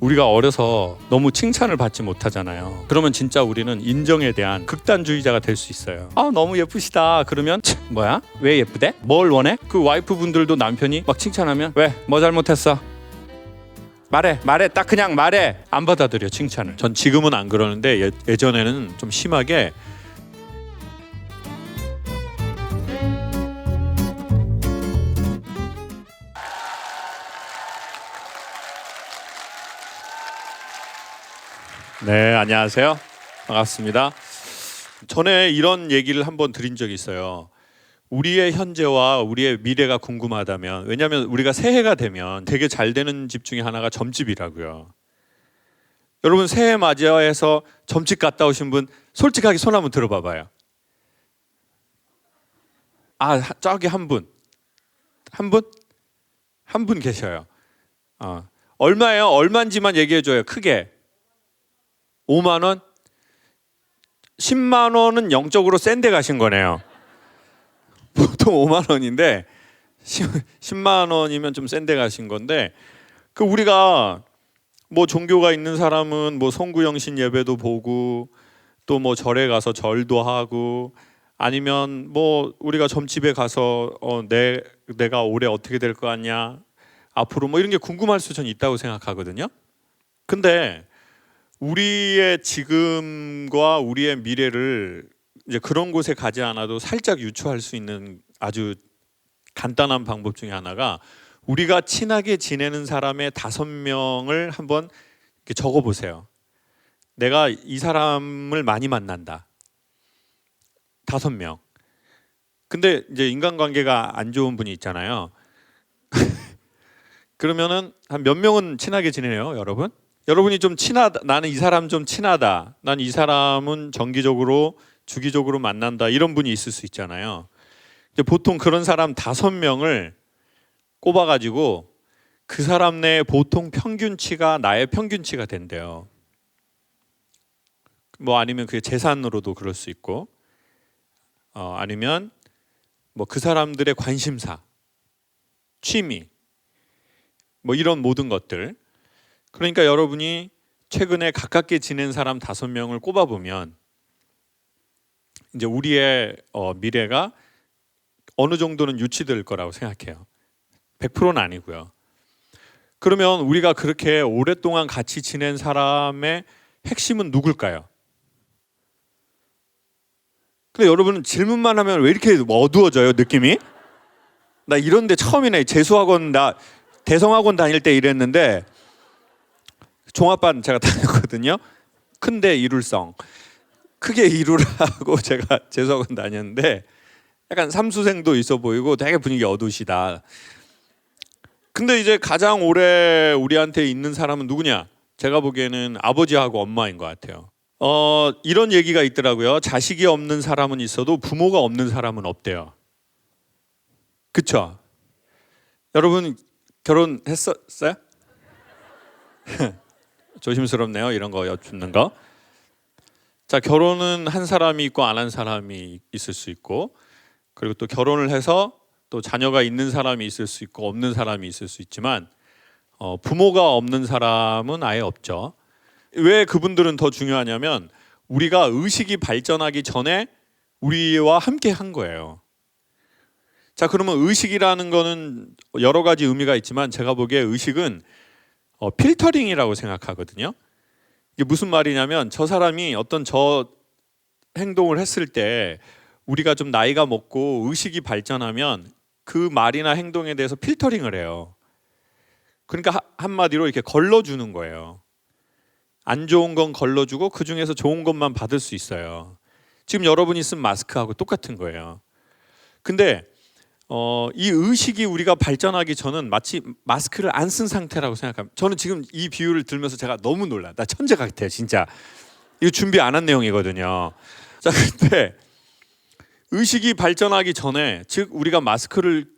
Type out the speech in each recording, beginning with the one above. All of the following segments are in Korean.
우리가 어려서 너무 칭찬을 받지 못하잖아요. 그러면 진짜 우리는 인정에 대한 극단주의자가 될 수 있어요. 아, 너무 예쁘시다. 그러면 뭐야? 왜 예쁘대? 뭘 원해? 그 와이프분들도 남편이 막 칭찬하면 왜? 뭐 잘못했어? 말해 딱 그냥 말해. 안 받아들여 칭찬을. 전 지금은 안 그러는데 예전에는 좀 심하게 네, 안녕하세요. 반갑습니다. 전에 이런 얘기를 한번 드린 적이 있어요. 우리의 현재와 우리의 미래가 궁금하다면, 왜냐하면 우리가 새해가 되면 되게 잘 되는 집 중에 하나가 점집이라고요. 여러분 새해 맞이해서 점집 갔다 오신 분 솔직하게 손 한번 들어봐봐요. 아, 저기 한 분 계셔요. 얼마예요? 얼마인지만 얘기해줘요. 크게. 5만 원? 10만 원은 영적으로 센 데 가신 거네요. 보통 5만 원인데 10만 원이면 좀 센 데 가신 건데, 그 우리가 뭐 종교가 있는 사람은 뭐 송구영신 예배도 보고 또 뭐 절에 가서 절도 하고, 아니면 뭐 우리가 점집에 가서 내가 올해 어떻게 될 거 같냐, 앞으로 뭐 이런 게 궁금할 수 전 있다고 생각하거든요. 근데 우리의 지금과 우리의 미래를 이제 그런 곳에 가지 않아도 살짝 유추할 수 있는 아주 간단한 방법 중에 하나가, 우리가 친하게 지내는 사람의 5명을 한번 이렇게 적어 보세요. 내가 이 사람을 많이 만난다. 5명. 근데 이제 인간관계가 안 좋은 분이 있잖아요. 그러면은 한 몇 명은 친하게 지내요, 여러분? 여러분이 좀 친하다, 나는 이 사람 좀 친하다, 난 이 사람은 정기적으로 주기적으로 만난다, 이런 분이 있을 수 있잖아요. 보통 그런 사람 5명을 꼽아가지고 그 사람 내 보통 평균치가 나의 평균치가 된대요. 뭐 아니면 그게 재산으로도 그럴 수 있고, 아니면 뭐 그 사람들의 관심사, 취미, 뭐 이런 모든 것들. 그러니까 여러분이 최근에 가깝게 지낸 사람 5명을 꼽아보면 이제 우리의 미래가 어느 정도는 유치될 거라고 생각해요. 100%는 아니고요. 그러면 우리가 그렇게 오랫동안 같이 지낸 사람의 핵심은 누굴까요? 근데 여러분은 질문만 하면 왜 이렇게 어두워져요, 느낌이? 나 이런데 처음이네. 재수학원, 나 대성학원 다닐 때 이랬는데, 종합반 제가 다녔거든요. 큰데 이룰성, 크게 이루라고 제가 재수학원 다녔는데 약간 삼수생도 있어 보이고 되게 분위기 어두우시다. 근데 이제 가장 오래 우리한테 있는 사람은 누구냐? 제가 보기에는 아버지하고 엄마인 것 같아요. 이런 얘기가 있더라고요. 자식이 없는 사람은 있어도 부모가 없는 사람은 없대요. 그쵸? 여러분 결혼했었어요? 조심스럽네요, 이런 거 여쭙는 거. 자, 결혼은 한 사람이 있고 안 한 사람이 있을 수 있고, 그리고 또 결혼을 해서 또 자녀가 있는 사람이 있을 수 있고 없는 사람이 있을 수 있지만, 부모가 없는 사람은 아예 없죠. 왜 그분들은 더 중요하냐면 우리가 의식이 발전하기 전에 우리와 함께 한 거예요. 자, 그러면 의식이라는 거는 여러 가지 의미가 있지만 제가 보기에 의식은 필터링이라고 생각하거든요. 이게 무슨 말이냐면, 저 사람이 어떤 저 행동을 했을 때 우리가 좀 나이가 먹고 의식이 발전하면 그 말이나 행동에 대해서 필터링을 해요. 그러니까 한마디로 이렇게 걸러주는 거예요. 안 좋은 건 걸러주고 그 중에서 좋은 것만 받을 수 있어요. 지금 여러분이 쓴 마스크하고 똑같은 거예요. 근데 이 의식이 우리가 발전하기 전은 마치 마스크를 안 쓴 상태라고 생각합니다. 저는 지금 이 비유를 들으면서 제가 너무 놀라. 나 천재 같아요, 진짜. 이거 준비 안 한 내용이거든요. 자, 근데 의식이 발전하기 전에, 즉 우리가 마스크를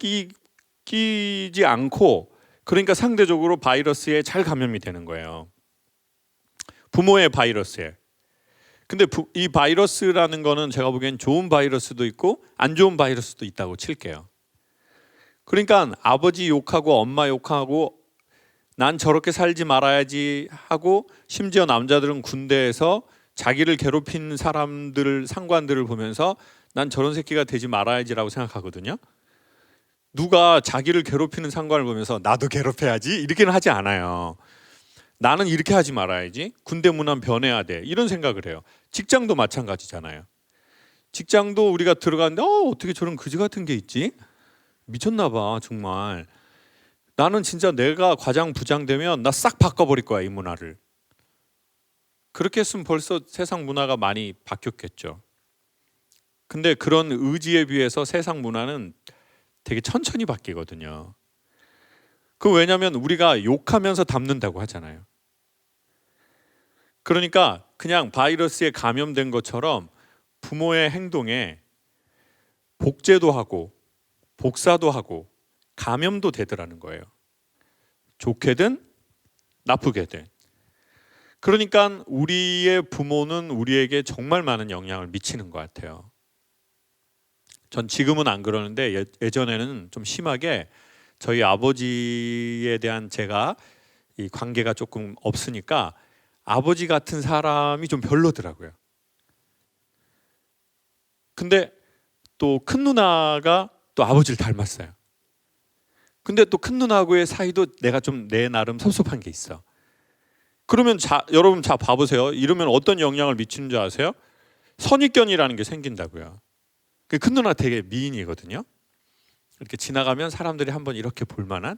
끼지 않고, 그러니까 상대적으로 바이러스에 잘 감염이 되는 거예요. 부모의 바이러스에. 근데 이 바이러스라는 거는 제가 보기엔 좋은 바이러스도 있고 안 좋은 바이러스도 있다고 칠게요. 그러니까 아버지 욕하고 엄마 욕하고 난 저렇게 살지 말아야지 하고, 심지어 남자들은 군대에서 자기를 괴롭힌 사람들, 상관들을 보면서 난 저런 새끼가 되지 말아야지라고 생각하거든요. 누가 자기를 괴롭히는 상관을 보면서 나도 괴롭혀야지 이렇게는 하지 않아요. 나는 이렇게 하지 말아야지, 군대 문화는 변해야 돼, 이런 생각을 해요. 직장도 마찬가지잖아요. 직장도 우리가 들어가는데 어떻게 저런 그지 같은 게 있지? 미쳤나 봐 정말. 나는 진짜 내가 과장 부장 되면 나 싹 바꿔버릴 거야, 이 문화를. 그렇게 했으면 벌써 세상 문화가 많이 바뀌었겠죠. 근데 그런 의지에 비해서 세상 문화는 되게 천천히 바뀌거든요. 그 왜냐하면 우리가 욕하면서 닮는다고 하잖아요. 그러니까 그냥 바이러스에 감염된 것처럼 부모의 행동에 복제도 하고 복사도 하고 감염도 되더라는 거예요. 좋게든 나쁘게든. 그러니까 우리의 부모는 우리에게 정말 많은 영향을 미치는 것 같아요. 전 지금은 안 그러는데 예전에는 좀 심하게 저희 아버지에 대한 제가 이 관계가 조금 없으니까 아버지 같은 사람이 좀 별로더라고요. 근데 또 큰 누나가 또 아버지를 닮았어요. 근데 또 큰 누나하고의 사이도 내가 좀 내 나름 섭섭한 게 있어. 그러면 여러분 봐보세요. 이러면 어떤 영향을 미치는 줄 아세요? 선입견이라는 게 생긴다고요. 큰 누나 되게 미인이거든요. 이렇게 지나가면 사람들이 한번 이렇게 볼 만한.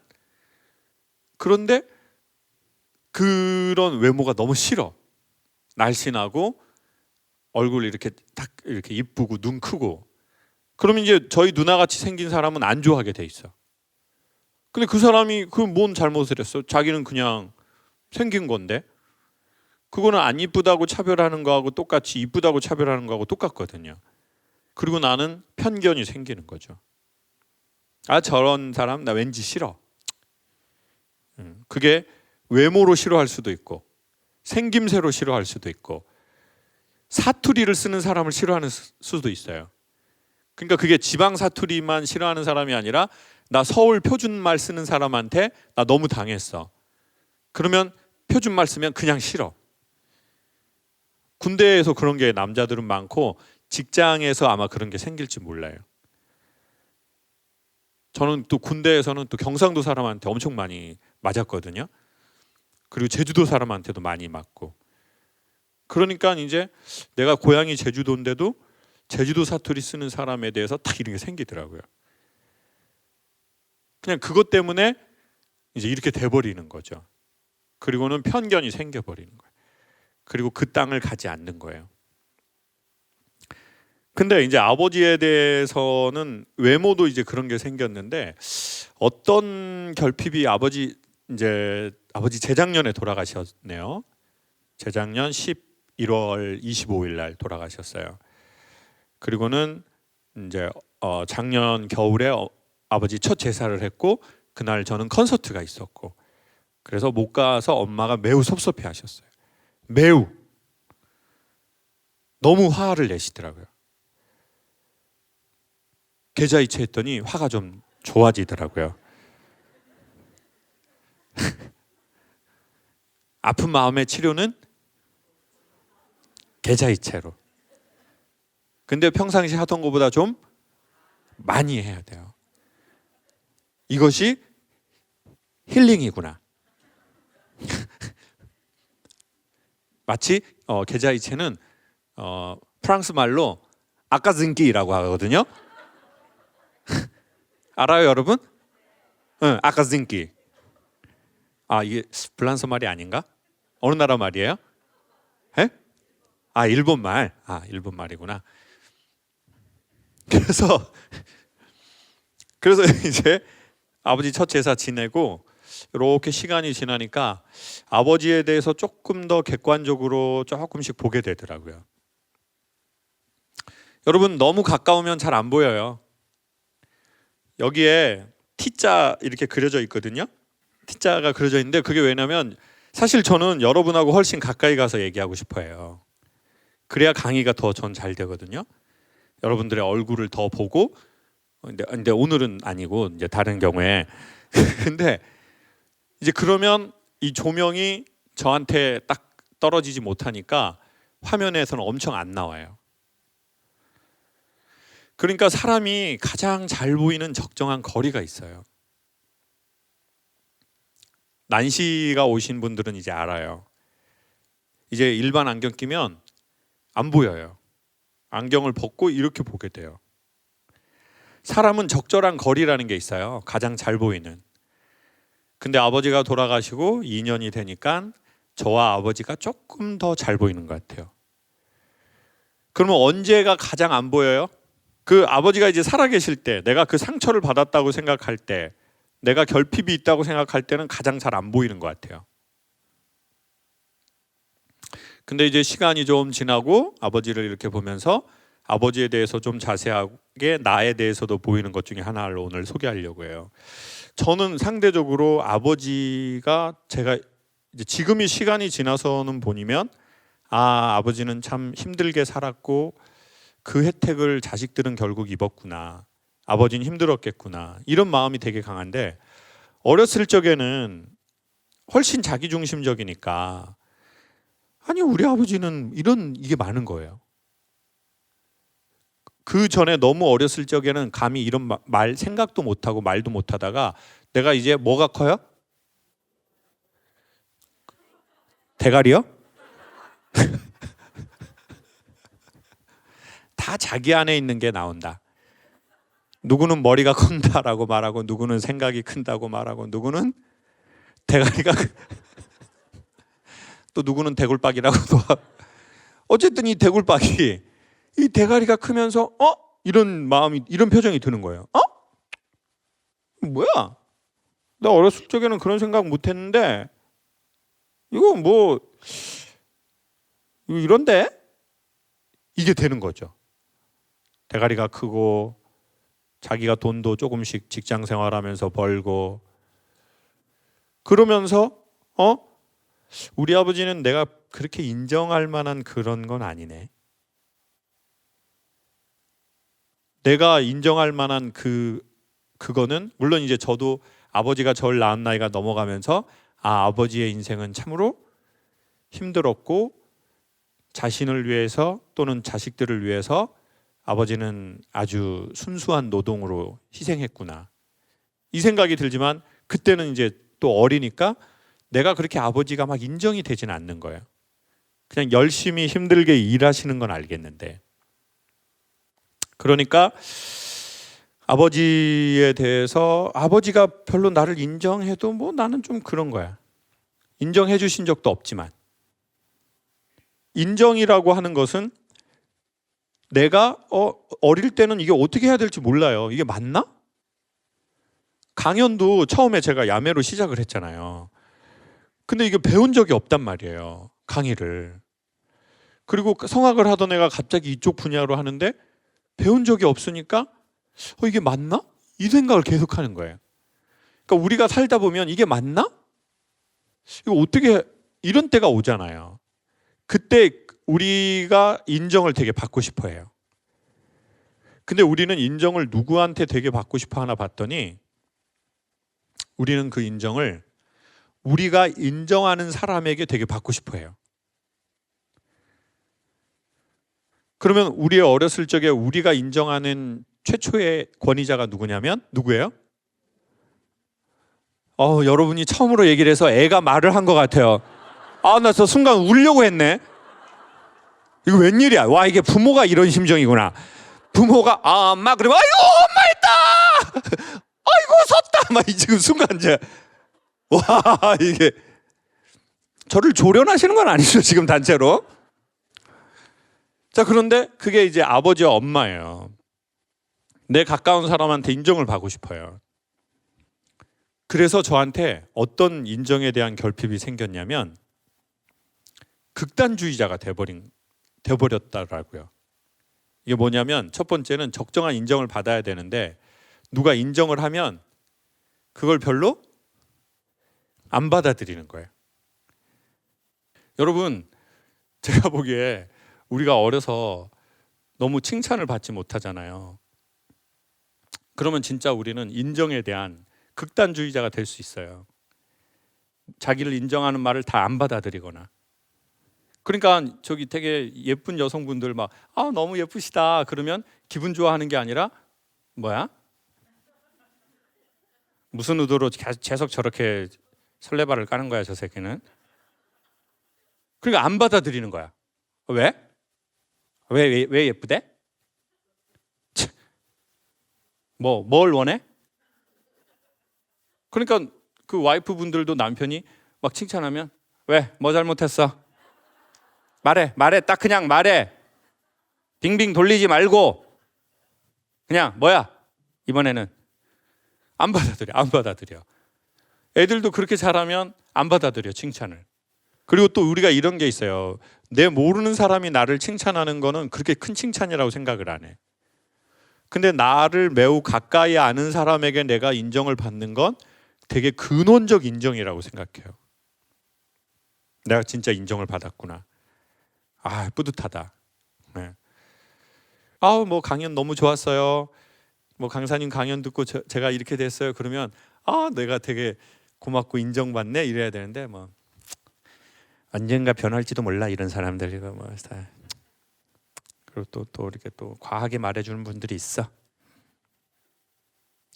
그런데 그런 외모가 너무 싫어. 날씬하고 얼굴 이렇게 딱 이렇게 이쁘고 눈 크고. 그러면 이제 저희 누나같이 생긴 사람은 안 좋아하게 돼 있어. 근데 그 사람이 그 뭔 잘못을 했어? 자기는 그냥 생긴 건데. 그거는 안 이쁘다고 차별하는 거하고 똑같이 이쁘다고 차별하는 거하고 똑같거든요. 그리고 나는 편견이 생기는 거죠. 아, 저런 사람 나 왠지 싫어. 그게 외모로 싫어할 수도 있고 생김새로 싫어할 수도 있고 사투리를 쓰는 사람을 싫어하는 수도 있어요. 그러니까 그게 지방 사투리만 싫어하는 사람이 아니라 나 서울 표준말 쓰는 사람한테 나 너무 당했어. 그러면 표준말 쓰면 그냥 싫어. 군대에서 그런 게 남자들은 많고 직장에서 아마 그런 게 생길지 몰라요. 저는 또 군대에서는 또 경상도 사람한테 엄청 많이 맞았거든요. 그리고 제주도 사람한테도 많이 맞고. 그러니까 이제 내가 고향이 제주도인데도 제주도 사투리 쓰는 사람에 대해서 딱 이런 게 생기더라고요. 그냥 그것 때문에 이제 이렇게 돼버리는 거죠. 그리고는 편견이 생겨버리는 거예요. 그리고 그 땅을 가지 않는 거예요. 근데 이제 아버지에 대해서는 외모도 이제 그런 게 생겼는데 어떤 결핍이 아버지 재작년에 돌아가셨네요. 재작년 11월 25일 날 돌아가셨어요. 그리고는 이제 작년 겨울에 아버지 첫 제사를 했고 그날 저는 콘서트가 있었고 그래서 못 가서 엄마가 매우 섭섭해하셨어요. 매우 너무 화를 내시더라고요. 계좌이체했더니 화가 좀 좋아지더라고요. 아픈 마음의 치료는 계좌이체로. 근데 평상시 하던 것보다 좀 많이 해야 돼요. 이것이 힐링이구나. 마치 계좌이체는 프랑스 말로 아까즈ን끼라고 하거든요. 알아요, 여러분? 응, 아까즈ን끼. 아, 이게 프랑스 말이 아닌가? 어느 나라 말이에요? 에? 아, 일본 말. 아, 일본 말이구나. 그래서 이제 아버지 첫 제사 지내고 이렇게 시간이 지나니까 아버지에 대해서 조금 더 객관적으로 조금씩 보게 되더라고요. 여러분, 너무 가까우면 잘 안 보여요. 여기에 T자 이렇게 그려져 있거든요. T자가 그려져 있는데 그게 왜냐면 사실 저는 여러분하고 훨씬 가까이 가서 얘기하고 싶어요. 그래야 강의가 더 전 잘 되거든요. 여러분들의 얼굴을 더 보고. 근데 오늘은 아니고 이제 다른 경우에 근데 이제 그러면 이 조명이 저한테 딱 떨어지지 못하니까 화면에서는 엄청 안 나와요. 그러니까 사람이 가장 잘 보이는 적정한 거리가 있어요. 난시가 오신 분들은 이제 알아요. 이제 일반 안경 끼면 안 보여요. 안경을 벗고 이렇게 보게 돼요. 사람은 적절한 거리라는 게 있어요. 가장 잘 보이는. 근데 아버지가 돌아가시고 2년이 되니까 저와 아버지가 조금 더 잘 보이는 것 같아요. 그러면 언제가 가장 안 보여요? 그 아버지가 이제 살아계실 때, 내가 그 상처를 받았다고 생각할 때, 내가 결핍이 있다고 생각할 때는 가장 잘 안 보이는 것 같아요. 근데 이제 시간이 좀 지나고 아버지를 이렇게 보면서 아버지에 대해서 좀 자세하게 나에 대해서도 보이는 것 중에 하나를 오늘 소개하려고 해요. 저는 상대적으로 아버지가 제가 이제 지금이 시간이 지나서는 보면 아버지는 참 힘들게 살았고 그 혜택을 자식들은 결국 입었구나. 아버지는 힘들었겠구나. 이런 마음이 되게 강한데 어렸을 적에는 훨씬 자기중심적이니까 아니 우리 아버지는 이게 많은 거예요. 그 전에 너무 어렸을 적에는 감히 이런 말 생각도 못하고 말도 못하다가 내가 이제 뭐가 커요? 대가리요? 다 자기 안에 있는 게 나온다. 누구는 머리가 큰다라고 말하고 누구는 생각이 큰다고 말하고 누구는 대가리가 또 누구는 대굴박이라고도 하고 어쨌든 이 대굴박이 이 대가리가 크면서 이런 마음이 이런 표정이 드는 거예요. 뭐야? 나 어렸을 적에는 그런 생각 못 했는데 이거 뭐 이런데 이게 되는 거죠. 대가리가 크고 자기가 돈도 조금씩 직장 생활하면서 벌고 그러면서 우리 아버지는 내가 그렇게 인정할 만한 그런 건 아니네. 내가 인정할 만한 그거는 물론 이제 저도 아버지가 저를 낳은 나이가 넘어가면서 아버지의 인생은 참으로 힘들었고 자신을 위해서 또는 자식들을 위해서 아버지는 아주 순수한 노동으로 희생했구나. 이 생각이 들지만 그때는 이제 또 어리니까 내가 그렇게 아버지가 막 인정이 되지는 않는 거예요. 그냥 열심히 힘들게 일하시는 건 알겠는데. 그러니까 아버지에 대해서 아버지가 별로 나를 인정해도 뭐 나는 좀 그런 거야. 인정해 주신 적도 없지만. 인정이라고 하는 것은 내가 어릴 때는 이게 어떻게 해야 될지 몰라요. 이게 맞나? 강연도 처음에 제가 야매로 시작을 했잖아요. 근데 이게 배운 적이 없단 말이에요. 강의를. 그리고 성악을 하던 애가 갑자기 이쪽 분야로 하는데 배운 적이 없으니까 이게 맞나? 이 생각을 계속 하는 거예요. 그러니까 우리가 살다 보면 이게 맞나? 이거 어떻게 이런 때가 오잖아요. 그때 우리가 인정을 되게 받고 싶어 해요. 근데 우리는 인정을 누구한테 되게 받고 싶어 하나 봤더니 우리는 그 인정을 우리가 인정하는 사람에게 되게 받고 싶어 해요. 그러면 우리의 어렸을 적에 우리가 인정하는 최초의 권위자가 누구냐면 누구예요? 여러분이 처음으로 얘기를 해서 애가 말을 한 것 같아요. 나 저 순간 울려고 했네. 이거 웬일이야? 와, 이게 부모가 이런 심정이구나. 부모가 엄마 그러면 아이고 엄마 했다. 아이고 섰다. 막 지금 순간 이제 와 이게 저를 조련하시는 건 아니죠 지금 단체로. 자 그런데 그게 이제 아버지와 엄마예요. 내 가까운 사람한테 인정을 받고 싶어요. 그래서 저한테 어떤 인정에 대한 결핍이 생겼냐면 극단주의자가 돼버렸다라고요. 이게 뭐냐면 첫 번째는 적정한 인정을 받아야 되는데 누가 인정을 하면 그걸 별로 안 받아들이는 거예요. 여러분 제가 보기에 우리가 어려서 너무 칭찬을 받지 못하잖아요. 그러면 진짜 우리는 인정에 대한 극단주의자가 될 수 있어요. 자기를 인정하는 말을 다 안 받아들이거나. 그러니까 저기 되게 예쁜 여성분들 막 너무 예쁘시다 그러면 기분 좋아하는 게 아니라 뭐야? 무슨 의도로 계속 저렇게 설레발을 까는 거야 저 새끼는? 그러니까 안 받아들이는 거야. 왜? 왜 예쁘대? 뭘 원해? 그러니까 그 와이프 분들도 남편이 막 칭찬하면 왜? 뭐 잘못했어? 말해 딱 그냥 말해. 빙빙 돌리지 말고 그냥 뭐야 이번에는. 안 받아들여. 애들도 그렇게 잘하면 안 받아들여 칭찬을. 그리고 또 우리가 이런 게 있어요. 내 모르는 사람이 나를 칭찬하는 거는 그렇게 큰 칭찬이라고 생각을 안 해. 근데 나를 매우 가까이 아는 사람에게 내가 인정을 받는 건 되게 근원적 인정이라고 생각해요. 내가 진짜 인정을 받았구나. 뿌듯하다. 네. 뭐 강연 너무 좋았어요. 뭐 강사님 강연 듣고 제가 이렇게 됐어요. 그러면 내가 되게 고맙고 인정받네 이래야 되는데 뭐 언젠가 변할지도 몰라 이런 사람들 이거 뭐 그리고 또 이렇게 또 과하게 말해주는 분들이 있어.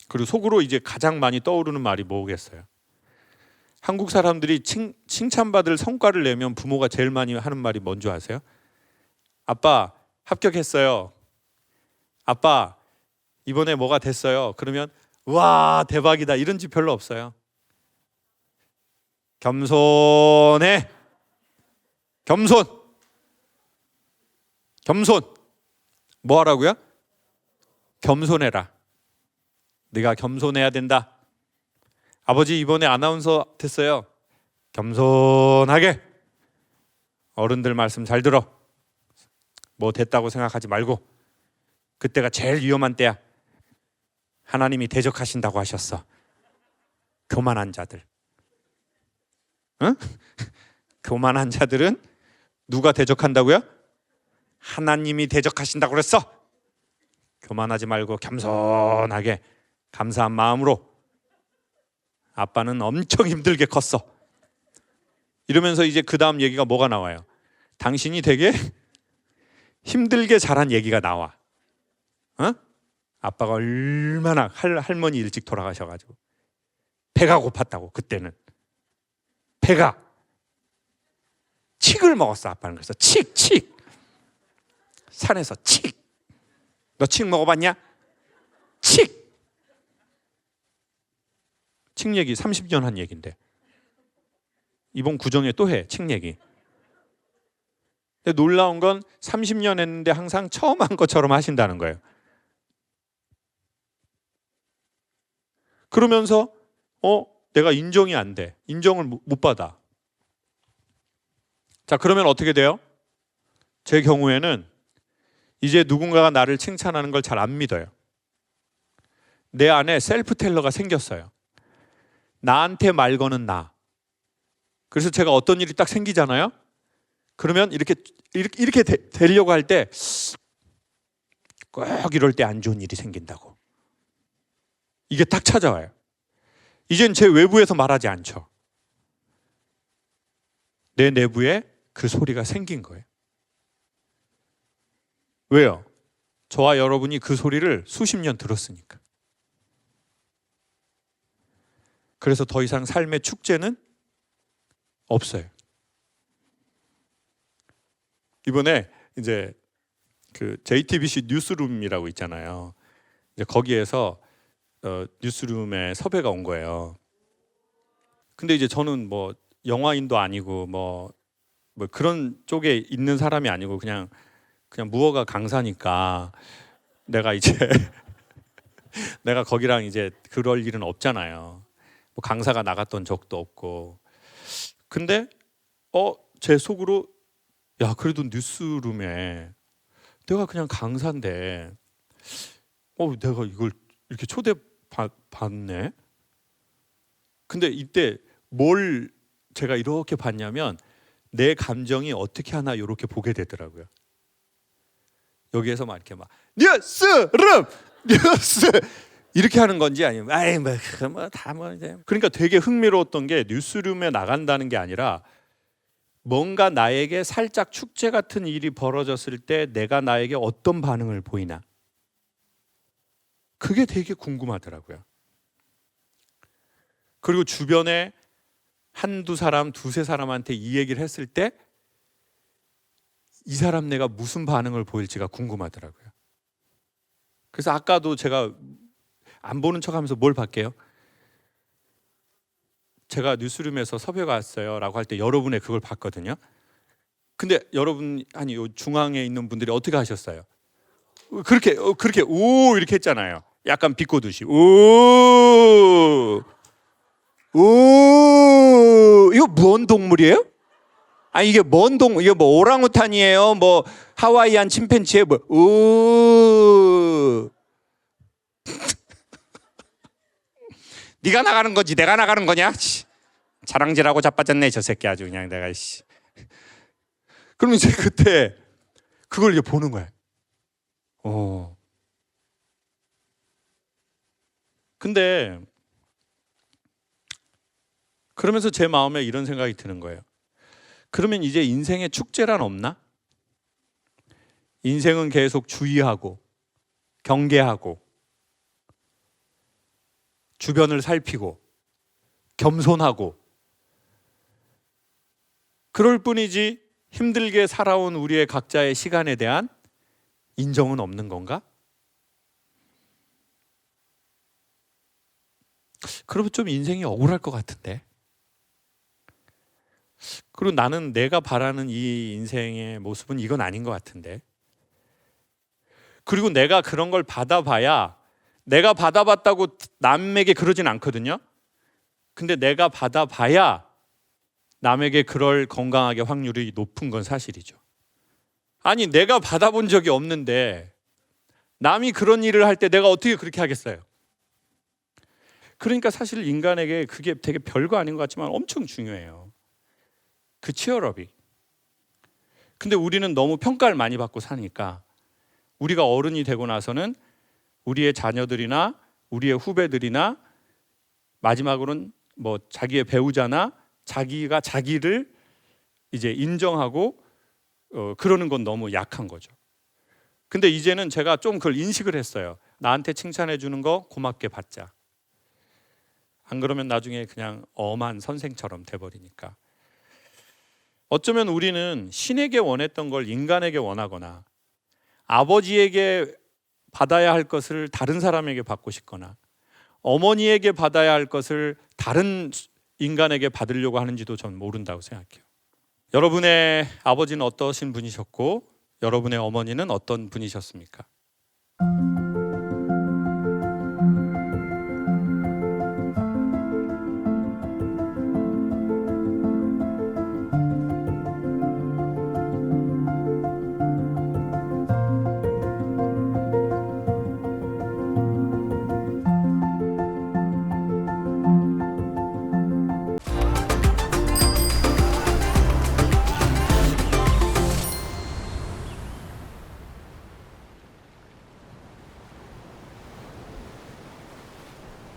그리고 속으로 이제 가장 많이 떠오르는 말이 뭐겠어요? 한국 사람들이 칭찬받을 성과를 내면 부모가 제일 많이 하는 말이 뭔지 아세요? 아빠 합격했어요. 아빠 이번에 뭐가 됐어요. 그러면 와 대박이다 이런 집 별로 없어요. 겸손해. 겸손. 뭐 하라고요? 겸손해라. 네가 겸손해야 된다. 아버지 이번에 아나운서 됐어요. 겸손하게. 어른들 말씀 잘 들어. 뭐 됐다고 생각하지 말고. 그때가 제일 위험한 때야. 하나님이 대적하신다고 하셨어. 교만한 자들. 응? 교만한 자들은 누가 대적한다고요? 하나님이 대적하신다고 그랬어. 교만하지 말고 겸손하게 감사한 마음으로. 아빠는 엄청 힘들게 컸어. 이러면서 이제 그 다음 얘기가 뭐가 나와요? 당신이 되게 힘들게 자란 얘기가 나와. 아빠가 얼마나 할머니 일찍 돌아가셔가지고 배가 고팠다고. 그때는 배가 칡을 먹었어. 아빠는. 그래서 칡 산에서 칡. 너 칡 먹어봤냐? 칡 얘기 30년 한 얘기인데 이번 구정에 또 해. 칡 얘기. 근데 놀라운 건 30년 했는데 항상 처음 한 것처럼 하신다는 거예요. 그러면서 내가 인정이 안 돼. 인정을 못 받아. 자, 그러면 어떻게 돼요? 제 경우에는 이제 누군가가 나를 칭찬하는 걸 잘 안 믿어요. 내 안에 셀프 텔러가 생겼어요. 나한테 말 거는 나. 그래서 제가 어떤 일이 딱 생기잖아요. 그러면 이렇게 되려고 할 때 꼭 이럴 때 안 좋은 일이 생긴다고. 이게 딱 찾아와요. 이젠 제 외부에서 말하지 않죠. 내 내부에 그 소리가 생긴 거예요. 왜요? 저와 여러분이 그 소리를 수십 년 들었으니까. 그래서 더 이상 삶의 축제는 없어요. 이번에 이제 그 JTBC 뉴스룸이라고 있잖아요. 이제 거기에서 뉴스룸에 섭외가 온 거예요. 근데 이제 저는 뭐 영화인도 아니고 뭐 그런 쪽에 있는 사람이 아니고 그냥 무허가 강사니까 내가 이제 내가 거기랑 이제 그럴 일은 없잖아요. 뭐 강사가 나갔던 적도 없고. 근데 제 속으로 야 그래도 뉴스룸에 내가 그냥 강사인데 내가 이걸 이렇게 초대받네. 근데 이때 뭘 제가 이렇게 봤냐면 내 감정이 어떻게 하나 이렇게 보게 되더라고요. 여기에서 막 이렇게 막 뉴스룸 이렇게 하는 건지 아니면 아이 뭐다뭐 이제 그러니까 되게 흥미로웠던 게 뉴스룸에 나간다는 게 아니라 뭔가 나에게 살짝 축제 같은 일이 벌어졌을 때 내가 나에게 어떤 반응을 보이나 그게 되게 궁금하더라고요. 그리고 주변에 한두 사람, 두세 사람한테 이 얘기를 했을 때 이 사람 내가 무슨 반응을 보일지가 궁금하더라고요. 그래서 아까도 제가 안 보는 척하면서 뭘 봤게요? 제가 뉴스룸에서 섭외가 왔어요 라고 할 때 여러분의 그걸 봤거든요. 근데 여러분 아니 요 중앙에 있는 분들이 어떻게 하셨어요? 그렇게 오 이렇게 했잖아요. 약간 비꼬듯이 오 이거 뭔 동물이에요? 아니 이게 뭔 이게 뭐 오랑우탄이에요? 뭐 하와이안 침팬지에 뭐 네가 나가는 거지 내가 나가는 거냐? 자랑질하고 자빠졌네 저 새끼 아주 그냥 내가 씨. 그럼 이제 그때 그걸 이제 보는 거야. 근데 그러면서 제 마음에 이런 생각이 드는 거예요. 그러면 이제 인생에 축제란 없나? 인생은 계속 주의하고 경계하고 주변을 살피고 겸손하고 그럴 뿐이지 힘들게 살아온 우리의 각자의 시간에 대한 인정은 없는 건가? 그러면 좀 인생이 억울할 것 같은데. 그리고 나는 내가 바라는 이 인생의 모습은 이건 아닌 것 같은데. 그리고 내가 그런 걸 받아봐야 내가 받아봤다고 남에게 그러진 않거든요. 근데 내가 받아봐야 남에게 그럴 건강하게 확률이 높은 건 사실이죠. 아니 내가 받아본 적이 없는데 남이 그런 일을 할 때 내가 어떻게 그렇게 하겠어요? 그러니까 사실 인간에게 그게 되게 별거 아닌 것 같지만 엄청 중요해요. 그 치열업이. 근데 우리는 너무 평가를 많이 받고 사니까 우리가 어른이 되고 나서는 우리의 자녀들이나 우리의 후배들이나 마지막으로는 뭐 자기의 배우자나 자기가 자기를 이제 인정하고 그러는 건 너무 약한 거죠. 근데 이제는 제가 좀 그걸 인식을 했어요. 나한테 칭찬해 주는 거 고맙게 받자. 안 그러면 나중에 그냥 엄한 선생처럼 돼버리니까. 어쩌면 우리는 신에게 원했던 걸 인간에게 원하거나 아버지에게 받아야 할 것을 다른 사람에게 받고 싶거나 어머니에게 받아야 할 것을 다른 인간에게 받으려고 하는지도 전 모른다고 생각해요. 여러분의 아버지는 어떠신 분이셨고 여러분의 어머니는 어떤 분이셨습니까?